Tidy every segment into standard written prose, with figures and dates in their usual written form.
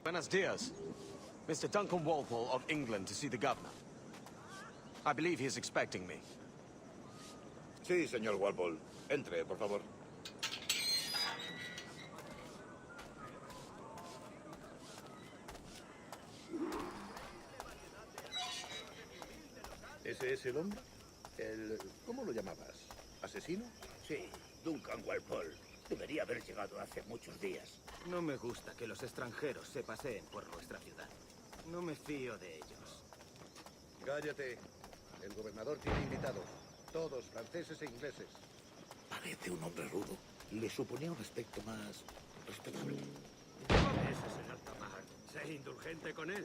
Buenos dias. Mr. Duncan Walpole of England to see the governor. I believe he is expecting me. Sí, señor Valpole. Entre, por favor. ¿Ese es el hombre? ¿Cómo lo llamabas? ¿Asesino? Sí, Duncan Valpole. Debería haber llegado hace muchos días. No me gusta que los extranjeros se paseen por nuestra ciudad. No me fío de ellos. Cállate. El gobernador tiene invitados. Todos franceses e ingleses. Parece un hombre rudo. Le suponía un aspecto más respetable. Ese es el alta mar. Sé indulgente con él.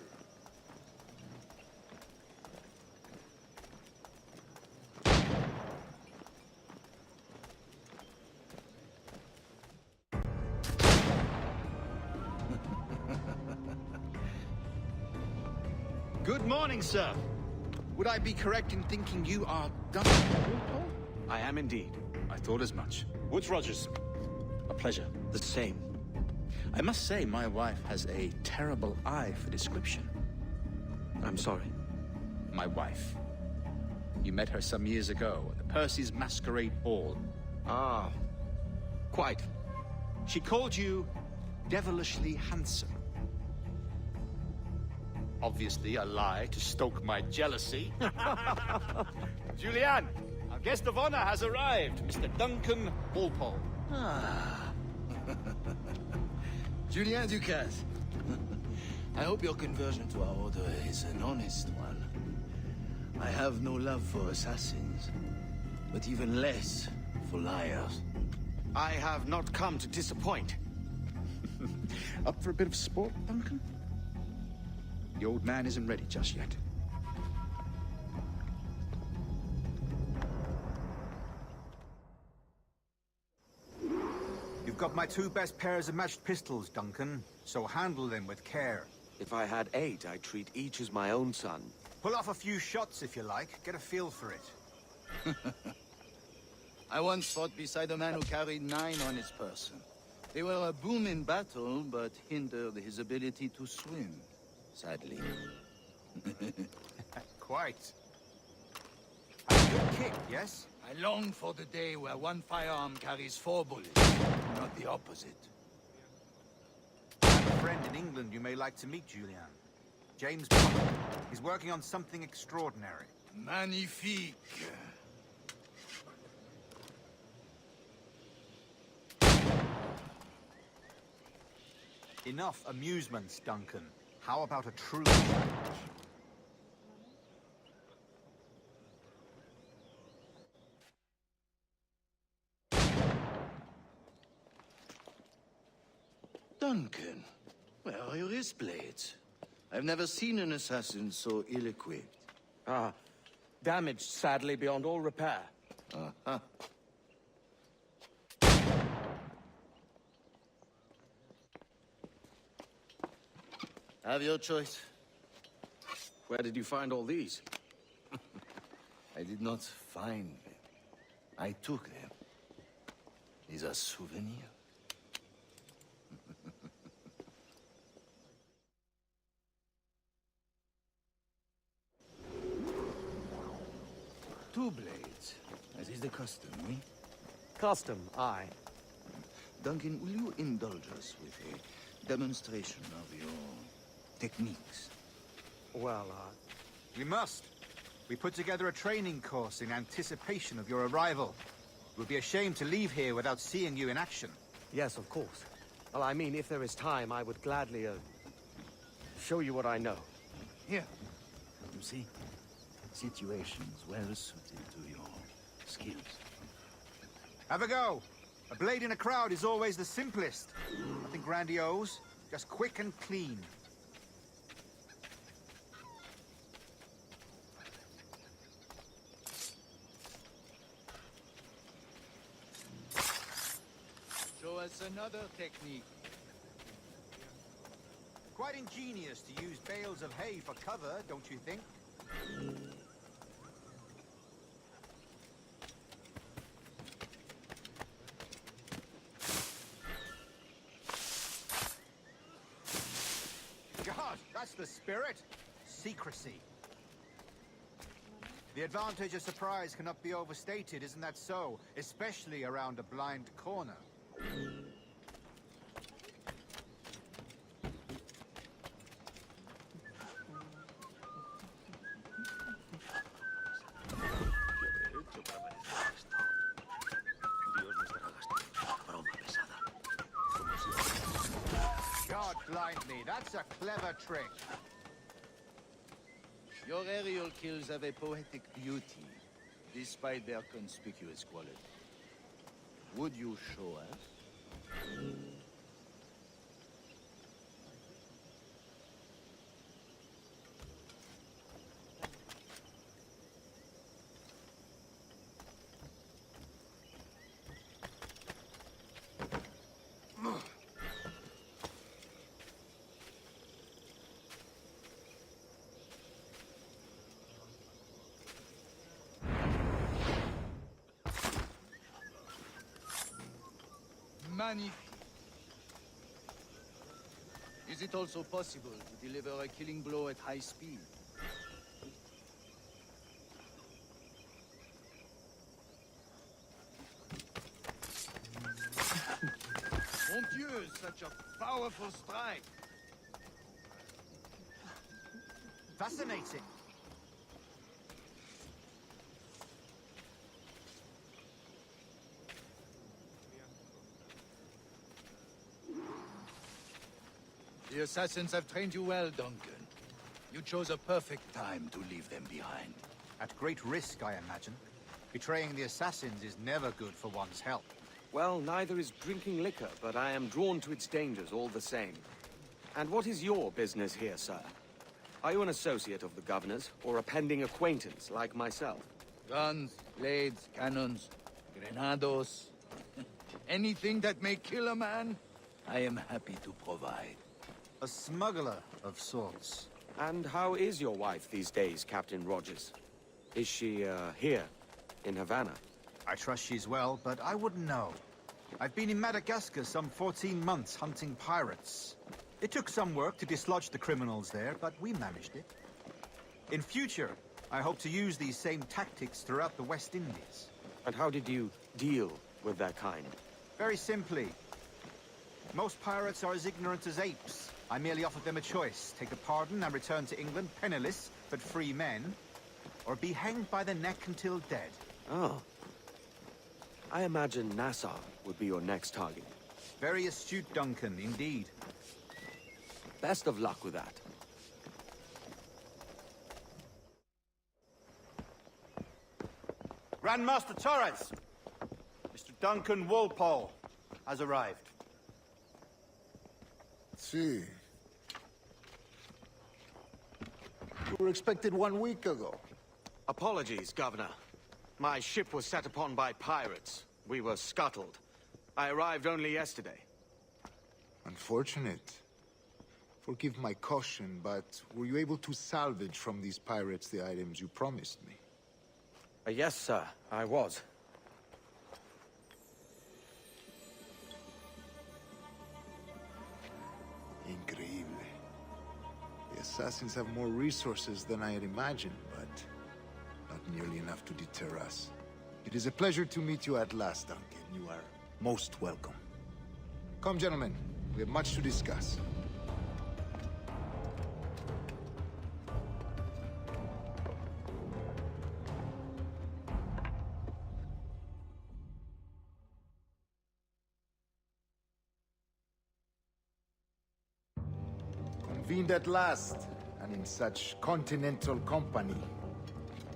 Good morning, sir. Would I be correct in thinking you are Duncan Walpole? I am indeed. I thought as much. Woods Rogers. A pleasure. The same. I must say, my wife has a terrible eye for description. I'm sorry. My wife. You met her some years ago at the Percy's Masquerade Ball. Ah, quite. She called you devilishly handsome. Obviously a lie to stoke my jealousy. Julianne, our guest of honor has arrived, Mr. Duncan Walpole. Ah. Julien Ducasse. I hope your conversion to our order is an honest one. I have no love for assassins, but even less for liars. I have not come to disappoint. Up for a bit of sport, Duncan? The old man isn't ready just yet. You've got my two best pairs of matched pistols, Duncan, so handle them with care. If I had 8, I'd treat each as my own son. Pull off a few shots if you like, get a feel for it. I once fought beside a man who carried 9 on his person. They were a boom in battle, but hindered his ability to swim, sadly. Quite. A good kick, yes? I long for the day where one firearm carries 4 bullets, not the opposite. I have a friend in England you may like to meet, Julian. James Potter. He's working on something extraordinary. Magnifique. Enough amusements, Duncan. How about a true challenge? Duncan, where are your wrist blades? I've never seen an assassin so ill-equipped. Ah, damaged sadly beyond all repair. Uh-huh. Have your choice. Where did you find all these? I did not find them. I took them. These are souvenirs. Two blades, as is the custom, eh? Custom, aye. Duncan, will you indulge us with a demonstration of your techniques? Well, We must. We put together a training course in anticipation of your arrival. It would be a shame to leave here without seeing you in action. yes, of course. Well, I mean, if there is time, I would gladly, show you what I know. Here. You see? Situations well suited to your skills. Have a go. A blade in a crowd is always the simplest. Nothing grandiose, just quick and clean. Show us another technique. Quite ingenious to use bales of hay for cover, don't you think? spirit? Secrecy. The advantage of surprise cannot be overstated, isn't that so? Especially around a blind corner. God blind me, that's a clever trick. Your aerial kills have a poetic beauty, despite their conspicuous quality. Would you show us? Magnifique. Is it also possible to deliver a killing blow at high speed? Mon Dieu, such a powerful strike! Fascinating. The assassins have trained you well, Duncan. You chose a perfect time to leave them behind. At great risk, I imagine. Betraying the assassins is never good for one's health. Well, neither is drinking liquor, but I am drawn to its dangers all the same. And what is your business here, sir? Are you an associate of the governor's, or a pending acquaintance like myself? Guns, blades, cannons, grenados. Anything that may kill a man, I am happy to provide. A smuggler of sorts. And how is your wife these days, Captain Rogers? Is she, here, in Havana? I trust she's well, but I wouldn't know. I've been in Madagascar some 14 months hunting pirates. It took some work to dislodge the criminals there, but we managed it. In future, I hope to use these same tactics throughout the West Indies. And how did you deal with that kind? Very simply. Most pirates are as ignorant as apes. I merely offered them a choice. Take a pardon and return to England penniless, but free men. Or be hanged by the neck until dead. Oh. I imagine Nassau would be your next target. Very astute, Duncan, indeed. Best of luck with that. Grandmaster Torres! Mr. Duncan Walpole has arrived. See. You were expected 1 week ago. Apologies, Governor. My ship was set upon by pirates. We were scuttled. I arrived only yesterday. Unfortunate. Forgive my caution, but were you able to salvage from these pirates the items you promised me? Yes, sir, I was. Increíble. The assassins have more resources than I had imagined, but not nearly enough to deter us. It is a pleasure to meet you at last, Duncan. You are most welcome. Come, gentlemen. We have much to discuss. Convened at last, and in such continental company.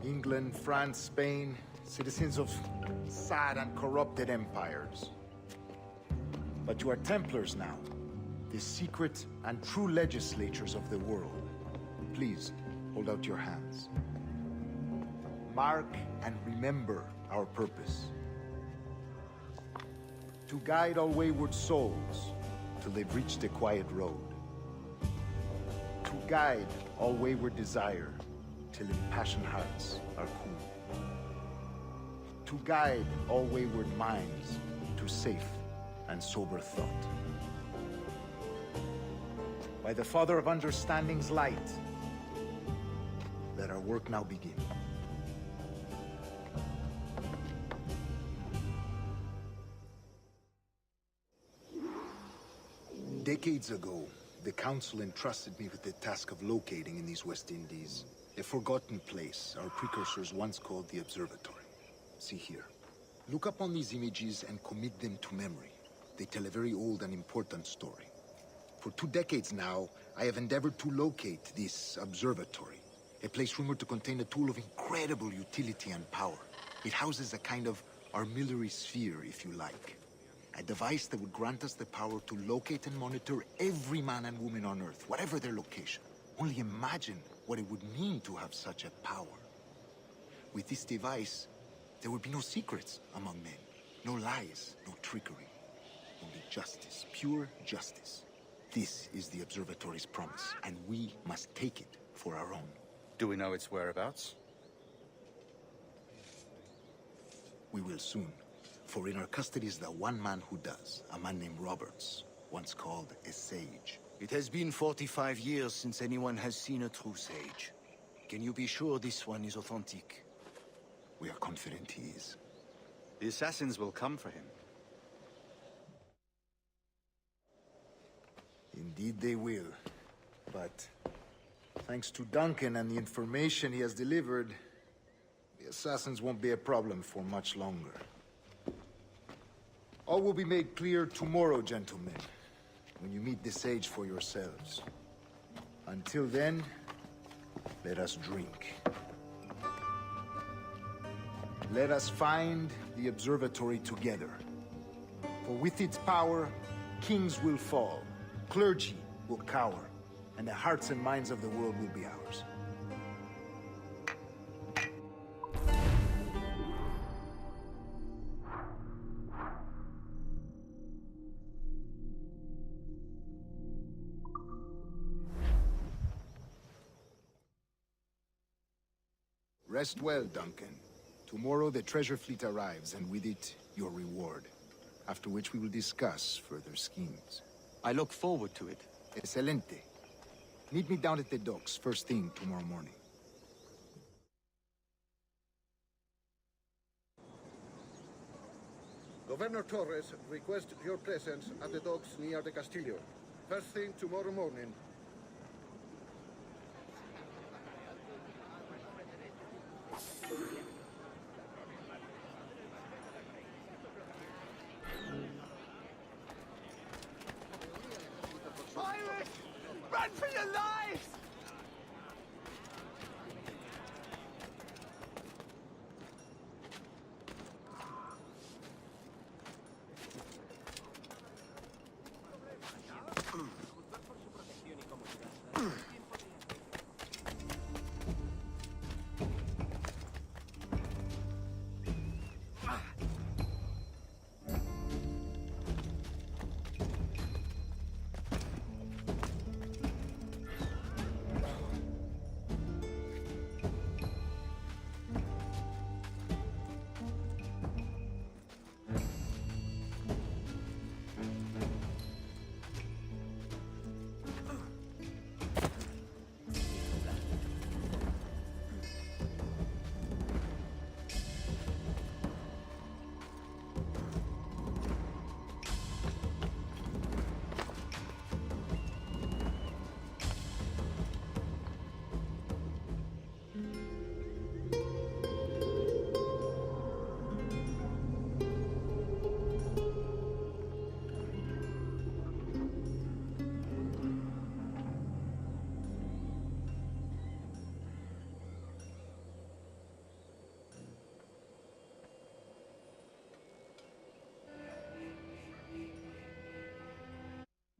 England, France, Spain, citizens of sad and corrupted empires. But you are Templars now, the secret and true legislators of the world. Please, hold out your hands. Mark and remember our purpose. To guide all wayward souls till they've reached the quiet road. To guide all wayward desire till impassioned hearts are cool. To guide all wayward minds to safe and sober thought. By the Father of Understanding's light, let our work now begin. Decades ago, the Council entrusted me with the task of locating in these West Indies a forgotten place our precursors once called the Observatory. See here. Look upon these images and commit them to memory. They tell a very old and important story. For 2 decades now, I have endeavored to locate this observatory, a place rumored to contain a tool of incredible utility and power. It houses a kind of armillary sphere, if you like. A device that would grant us the power to locate and monitor every man and woman on Earth, whatever their location. Only imagine what it would mean to have such a power. With this device, there would be no secrets among men, no lies, no trickery. Only justice, pure justice. This is the observatory's promise, and we must take it for our own. Do we know its whereabouts? We will soon. For in our custody is the one man who does, a man named Roberts, once called a sage. It has been 45 years since anyone has seen a true sage. Can you be sure this one is authentic? We are confident he is. The assassins will come for him. Indeed they will. But thanks to Duncan and the information he has delivered, the assassins won't be a problem for much longer. All will be made clear tomorrow, gentlemen, when you meet the sage for yourselves. Until then, let us drink. Let us find the observatory together. For with its power, kings will fall, clergy will cower, and the hearts and minds of the world will be ours. Rest well, Duncan. Tomorrow the treasure fleet arrives, and with it, your reward. After which we will discuss further schemes. I look forward to it. Excelente. Meet me down at the docks first thing tomorrow morning. Governor Torres requests your presence at the docks near the Castillo. First thing tomorrow morning. Pirate! Run for your lives!